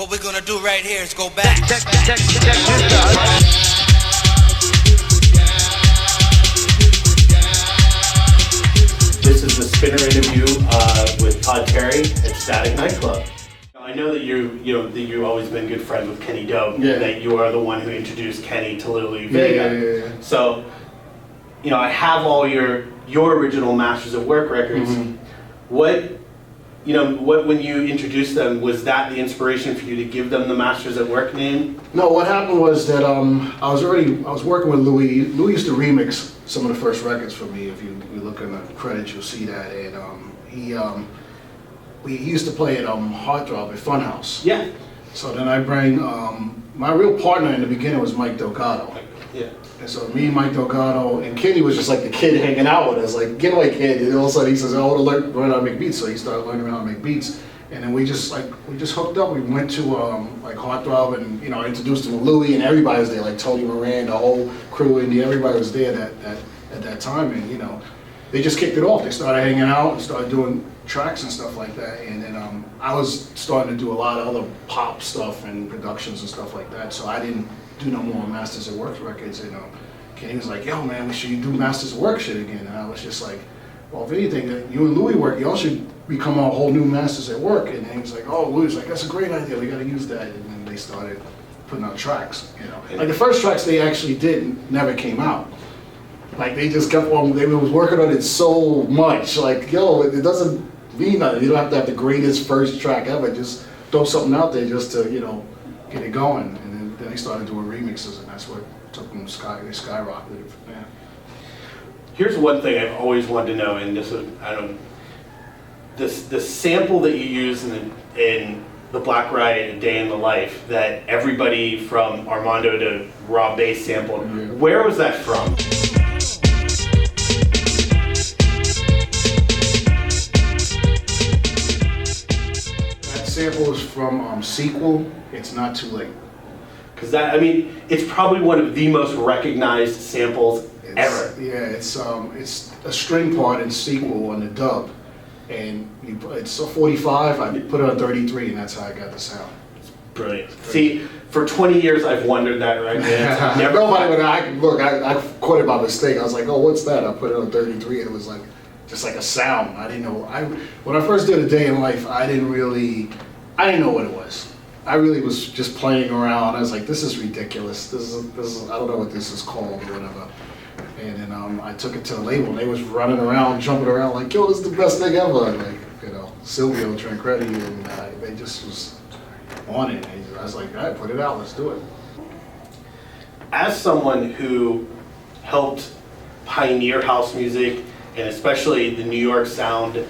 What we're gonna do right here is go back. Check this out. This is the Spinr interview with Todd at Nightclub. I know that you've always been good friends with Kenny Dope. Yeah. That you are the one who introduced Kenny to Lily Vega. Yeah. So, I have all your original Masters at Work records. Mm-hmm. What when you introduced them, was that the inspiration for you to give them the Masters at Work name? No, what happened was that I was working with Louis. Louis used to remix some of the first records for me. If you look in the credits, you'll see that. And he used to play at Heartthrob at Funhouse. Yeah. So then I bring my real partner in the beginning was Mike Delgado. Yeah. And so me, Mike Delgado, and Kenny was just like the kid hanging out with us, like, get away, kid. And all of a sudden he says, I want to learn how to make beats. So he started learning how to make beats. And then we just hooked up. We went to Heartthrob, and I introduced him to Louis, and everybody was there, like Tony Moran, the whole crew, and everybody was there at that time. And they just kicked it off. They started hanging out and started doing tracks and stuff like that. And then I was starting to do a lot of other pop stuff and productions and stuff like that. So I didn't do no more Masters at Work records. And Kenny was like, yo man, we should do Masters at Work shit again. And I was just like, well, if anything, you and Louis work, y'all should become a whole new Masters at Work. And then he was like, oh, Louis was like, that's a great idea, we gotta use that. And then they started putting out tracks, Like the first tracks they actually did never came out. Like they just kept on, they was working on it so much. Like, yo, it doesn't mean nothing. You don't have to have the greatest first track ever. Just throw something out there just to, get it going. And then they started doing remixes, and that's what took them they skyrocketed from there. Here's one thing I've always wanted to know, and the sample that you use in the Black Riot, A Day in the Life, that everybody from Armando to Rob Bass sampled. Mm-hmm. Where was that from? That sample is from Sequel, It's Not Too Late. Because it's probably one of the most recognized samples ever. Yeah, it's a string part in Sequel on the dub, and it's a 45. I put it on 33, and that's how I got the sound. It's brilliant. See, for 20 years I've wondered that, right? Man. Nobody would. I caught it by mistake. I was like, oh, what's that? I put it on 33, and it was like just like a sound. I didn't know. When I first did A Day in Life, I didn't know what it was. I really was just playing around. I was like, this is ridiculous. This is I don't know what this is called or whatever. And then I took it to the label, and they was running around, jumping around like, yo, this is the best thing ever. Like, Silvio Tancredi, and they just was on it. And I was like, all right, put it out, let's do it. As someone who helped pioneer house music, and especially the New York sound,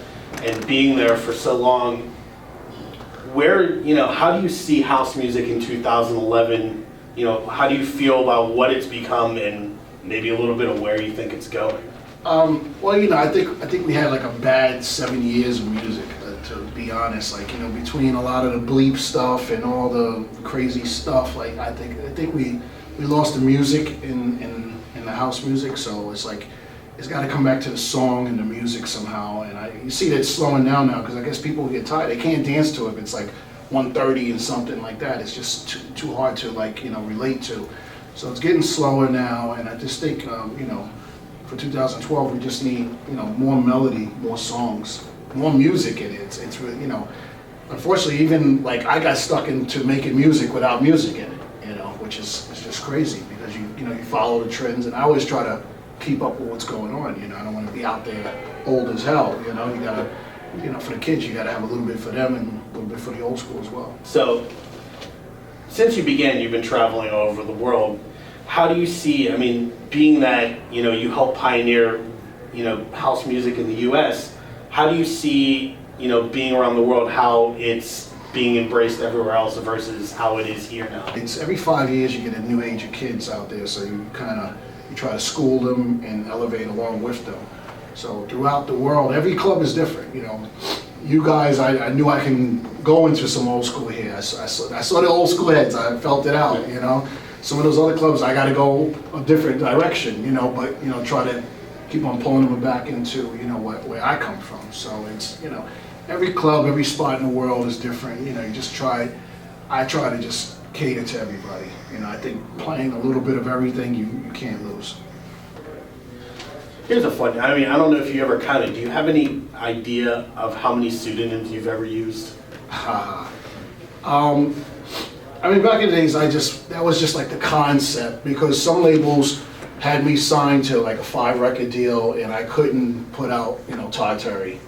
and being there for so long, how do you see house music in 2011? How do you feel about what it's become, and maybe a little bit of where you think it's going? Well, I think we had like a bad 7 years of music, to be honest. Like, between a lot of the bleep stuff and all the crazy stuff, like I think we lost the music in the house music. So it's like it's got to come back to the song and the music somehow. And you see that it's slowing down now, because I guess people get tired. They can't dance to it if it's like 1:30 and something like that. It's just too hard to relate to. So it's getting slower now, and I just think for 2012 we just need more melody, more songs, more music in it. It's really unfortunately, even like I got stuck into making music without music in it, which is just crazy, because you follow the trends, and I always try to keep up with what's going on. I don't want to be out there old as hell. You gotta, for the kids, you gotta have a little bit for them and a little bit for the old school as well. So, since you began, you've been traveling all over the world. How do you see, being that, you helped pioneer, house music in the U.S., how do you see, being around the world, how it's being embraced everywhere else versus how it is here now? It's every 5 years you get a new age of kids out there, so you try to school them and elevate along with them. So throughout the world, every club is different. You guys, I knew I can go into some old school here. I saw the old school heads. I felt it out. Some of those other clubs, I got to go a different direction. But try to keep on pulling them back into where I come from. So it's every club, every spot in the world is different. You just try I try to just cater to everybody. You know, I think playing a little bit of everything, you can't lose. Here's a fun, I mean, I don't know if you ever counted, do you have any idea of how many pseudonyms you've ever used? I mean, back in the days, that was just like the concept, because some labels had me signed to like a 5-record deal, and I couldn't put out, you know, Todd Terry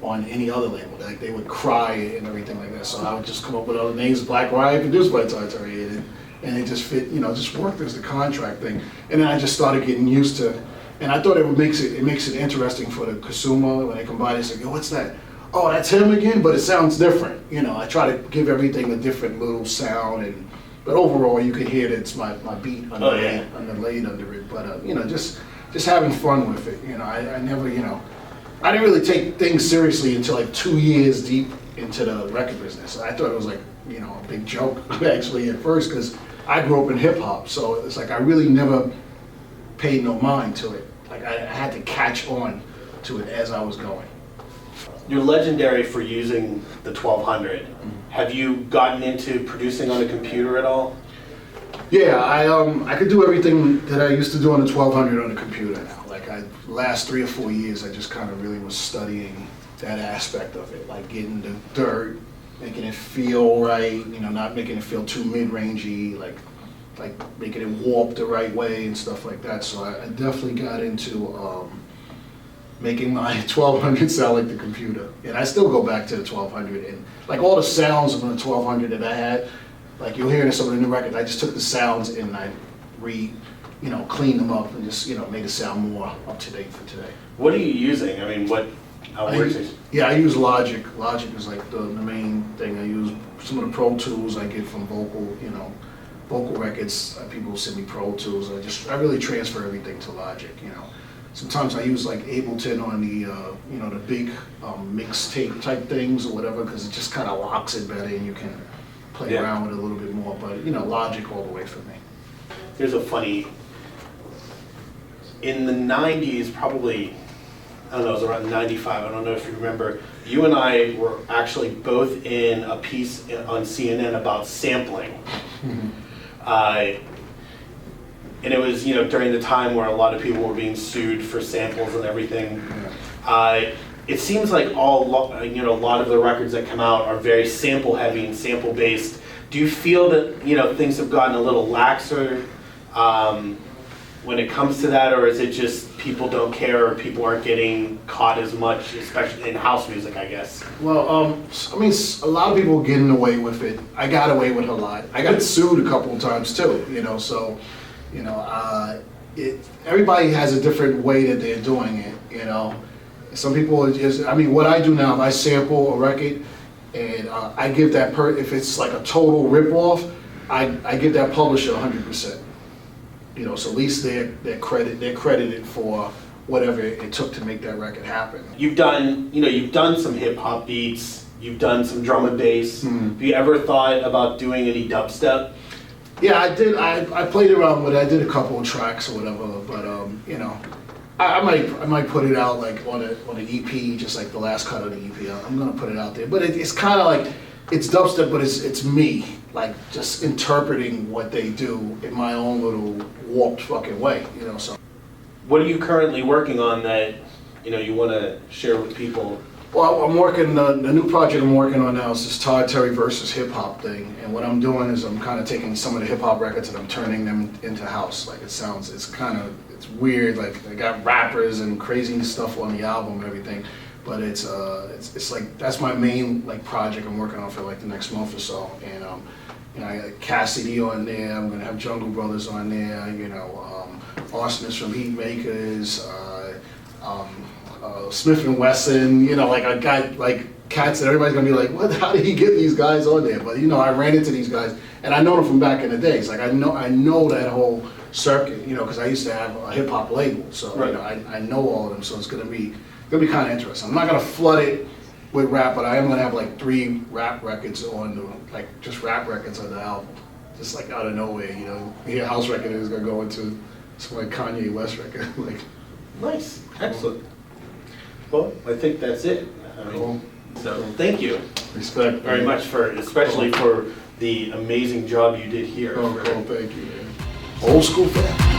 on any other label. Like, they would cry and everything like that, so I would just come up with other names, Black Riot, produced by Todd Terry, and it just fit, you know, just worked as the contract thing. And then I just started getting used to, and I thought it makes it interesting for the consumer when they come by, they say, yo, what's that? Oh, that's him again, but it sounds different. You know, I try to give everything a different little sound, but overall you can hear that it's my beat underlaid under it. But you know, just having fun with it. You know, I never, you know, I didn't really take things seriously until like 2 years deep into the record business. I thought it was like, you know, a big joke actually at first, because I grew up in hip hop, so it's like I really never paid no mind to it. Like I had to catch on to it as I was going. You're legendary for using the 1200. Have you gotten into producing on a computer at all? Yeah, I could do everything that I used to do on the 1200 on the computer now. Like last 3 or 4 years, I just kind of really was studying that aspect of it, like getting the dirt, making it feel right, you know, not making it feel too mid-rangey, like making it warp the right way and stuff like that. So I definitely got into making my 1200 sound like the computer. And I still go back to the 1200, and like all the sounds of the 1200 that I had, like you'll hear in some of the new records, I just took the sounds and I cleaned them up and just, you know, made it sound more up to date for today. What are you using? I mean, I use Logic. Logic is like the main thing. I use some of the Pro Tools I get from vocal records. People send me Pro Tools. I really transfer everything to Logic, you know. Sometimes I use like Ableton on the the big mixtape type things or whatever, because it just kind of locks it better and you can play around with it a little bit more. But you know, Logic all the way for me. Here's a funny. In the 90s, probably, I don't know, it was around 95. I don't know if you remember. You and I were actually both in a piece on CNN about sampling. And it was, you know, during the time where a lot of people were being sued for samples and everything. It seems like a lot of the records that come out are very sample heavy and sample based. Do you feel that, you know, things have gotten a little laxer when it comes to that, or is it just people don't care, or people aren't getting caught as much, especially in house music, I guess? Well, I mean, a lot of people getting away with it. I got away with a lot. I got sued a couple of times too, you know, so. You know, everybody has a different way that they're doing it, you know. Some people what I do now, if I sample a record and I give that if it's like a total rip-off, I give that publisher 100%. You know, so at least they're credited for whatever it took to make that record happen. You've done some hip-hop beats, you've done some drum and bass. Have you ever thought about doing any dubstep? Yeah, I did. I played around with it. I did a couple of tracks or whatever, but you know, I might put it out like on an EP, just like the last cut of the EP. I'm gonna put it out there, but it's kind of like it's dubstep, but it's me, like just interpreting what they do in my own little warped fucking way, you know. So, what are you currently working on that you want to share with people? Well, I'm working, the new project I'm working on now is this Todd Terry versus hip hop thing. And what I'm doing is I'm kind of taking some of the hip hop records and I'm turning them into house. Like it's weird. Like I got rappers and crazy stuff on the album and everything. But it's like, that's my main like project I'm working on for like the next month or so. And I got Cassidy on there. I'm gonna have Jungle Brothers on there. You know, Arsonist from Heat Makers. Smith and Wesson, you know, like I got like cats that everybody's gonna be like, what? How did he get these guys on there? But you know, I ran into these guys, and I know them from back in the days. Like I know that whole circuit, you know, because I used to have a hip hop label, so right. You know, I know all of them. So it's gonna be kind of interesting. I'm not gonna flood it with rap, but I am gonna have like 3 rap records just rap records on the album, just like out of nowhere, you know. Your house record is gonna go into some like Kanye West record, like. Nice, excellent. Well, I think that's it. Cool. So thank you. Respect. Very much especially for the amazing job you did here. Oh, cool, thank you, man. Old school fan.